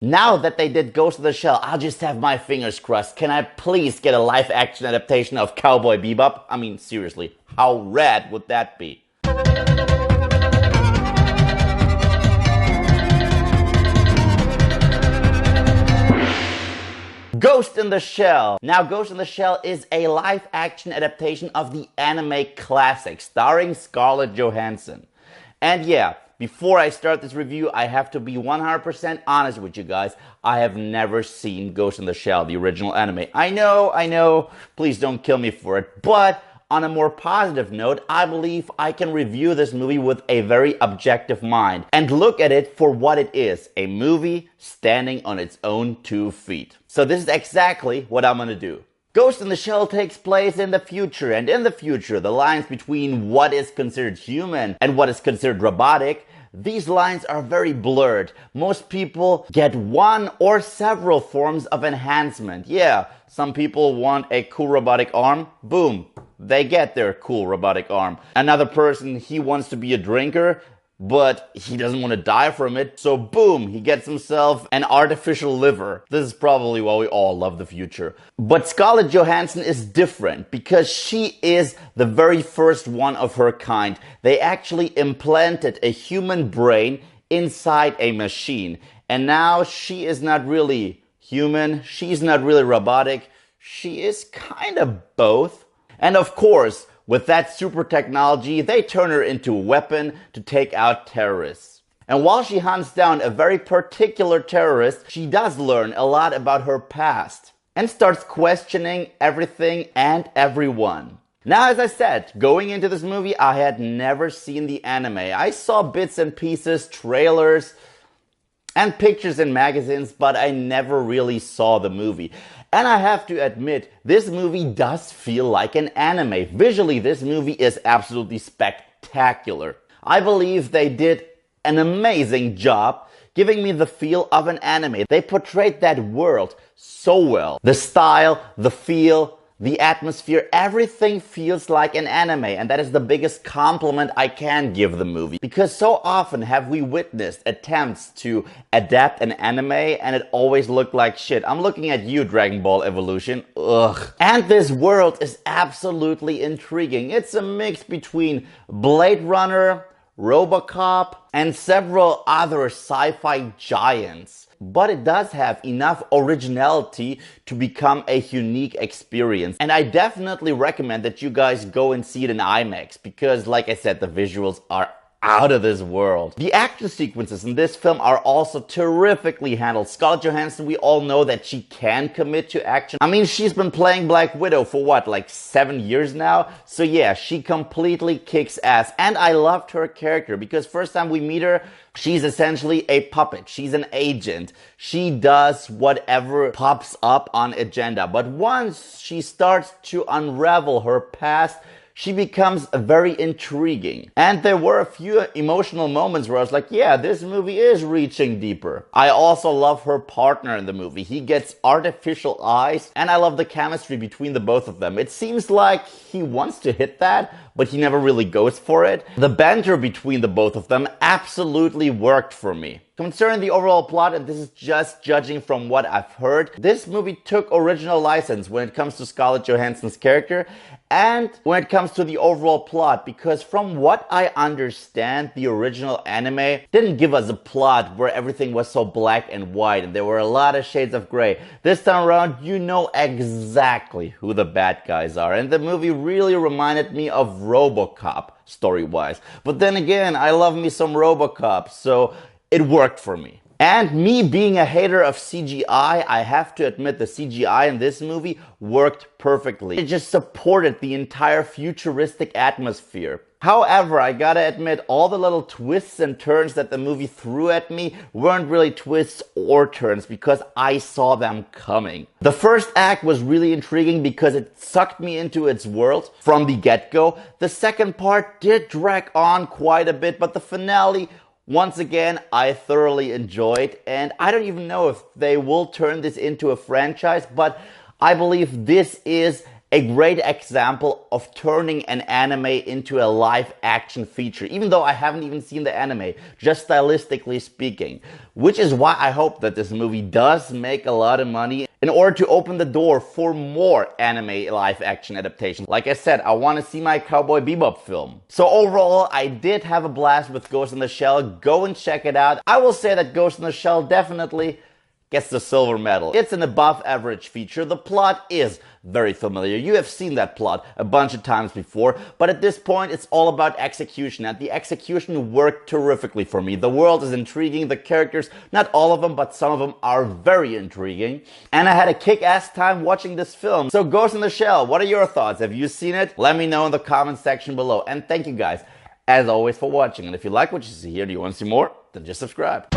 Now that they did Ghost in the Shell, I'll just have my fingers crossed. Can I please get a live action adaptation of Cowboy Bebop? I mean, seriously, how rad would that be? Ghost in the Shell. Now, Ghost in the Shell is a live-action adaptation of the anime classic starring Scarlett Johansson. And yeah, before I start this review, I have to be 100% honest with you guys. I have never seen Ghost in the Shell, the original anime. I know, please don't kill me for it, but on a more positive note, I believe I can review this movie with a very objective mind and look at it for what it is, a movie standing on its own 2 feet. So this is exactly what I'm gonna do. Ghost in the Shell takes place in the future, and in the future, the lines between what is considered human and what is considered robotic, these lines are very blurred. Most people get one or several forms of enhancement. Yeah, some people want a cool robotic arm, boom, they get their cool robotic arm. Another person, he wants to be a drinker, but he doesn't want to die from it, so boom, he gets himself an artificial liver. This is probably why we all love the future. But Scarlett Johansson is different because she is the very first one of her kind. They actually implanted a human brain inside a machine. And now she is not really human, she's not really robotic, she is kind of both. And of course, with that super technology, they turn her into a weapon to take out terrorists. And while she hunts down a very particular terrorist, she does learn a lot about her past and starts questioning everything and everyone. Now, as I said, going into this movie, I had never seen the anime. I saw bits and pieces, trailers, and pictures in magazines, but I never really saw the movie. And I have to admit, this movie does feel like an anime. Visually, this movie is absolutely spectacular. I believe they did an amazing job giving me the feel of an anime. They portrayed that world so well. The style, the feel, the atmosphere, everything feels like an anime, and that is the biggest compliment I can give the movie. Because so often have we witnessed attempts to adapt an anime and it always looked like shit. I'm looking at you, Dragon Ball Evolution. Ugh. And this world is absolutely intriguing. It's a mix between Blade Runner, RoboCop, and several other sci-fi giants. But it does have enough originality to become a unique experience. And I definitely recommend that you guys go and see it in IMAX because, like I said, the visuals are out of this world. The action sequences in this film are also terrifically handled. Scarlett Johansson, we all know that she can commit to action. I mean, she's been playing Black Widow for what, like 7 years now? So yeah, she completely kicks ass. And I loved her character because first time we meet her, she's essentially a puppet. She's an agent. She does whatever pops up on agenda. But once she starts to unravel her past, she becomes very intriguing. And there were a few emotional moments where I was like, yeah, this movie is reaching deeper. I also love her partner in the movie. He gets artificial eyes, and I love the chemistry between the both of them. It seems like he wants to hit that, but he never really goes for it. The banter between the both of them absolutely worked for me. Concerning the overall plot, and this is just judging from what I've heard, this movie took original license when it comes to Scarlett Johansson's character and when it comes to the overall plot, because from what I understand, the original anime didn't give us a plot where everything was so black and white and there were a lot of shades of gray. This time around, you know exactly who the bad guys are, and the movie really reminded me of RoboCop story-wise. But then again, I love me some RoboCop, so it worked for me. And me being a hater of CGI, I have to admit the CGI in this movie worked perfectly. It just supported the entire futuristic atmosphere. However, I gotta admit, all the little twists and turns that the movie threw at me weren't really twists or turns because I saw them coming. The first act was really intriguing because it sucked me into its world from the get-go. The second part did drag on quite a bit, but the finale, once again, I thoroughly enjoyed, and I don't even know if they will turn this into a franchise, but I believe this is a great example of turning an anime into a live action feature, even though I haven't even seen the anime, just stylistically speaking. Which is why I hope that this movie does make a lot of money in order to open the door for more anime live action adaptations. Like I said, I want to see my Cowboy Bebop film. So overall, I did have a blast with Ghost in the Shell. Go and check it out. I will say that Ghost in the Shell definitely gets the silver medal. It's an above average feature. The plot is very familiar. You have seen that plot a bunch of times before, but at this point it's all about execution, and the execution worked terrifically for me. The world is intriguing, the characters, not all of them, but some of them are very intriguing, and I had a kick-ass time watching this film. So Ghost in the Shell, what are your thoughts? Have you seen it? Let me know in the comment section below, and thank you guys as always for watching. And if you like what you see here, do you want to see more? Then just subscribe.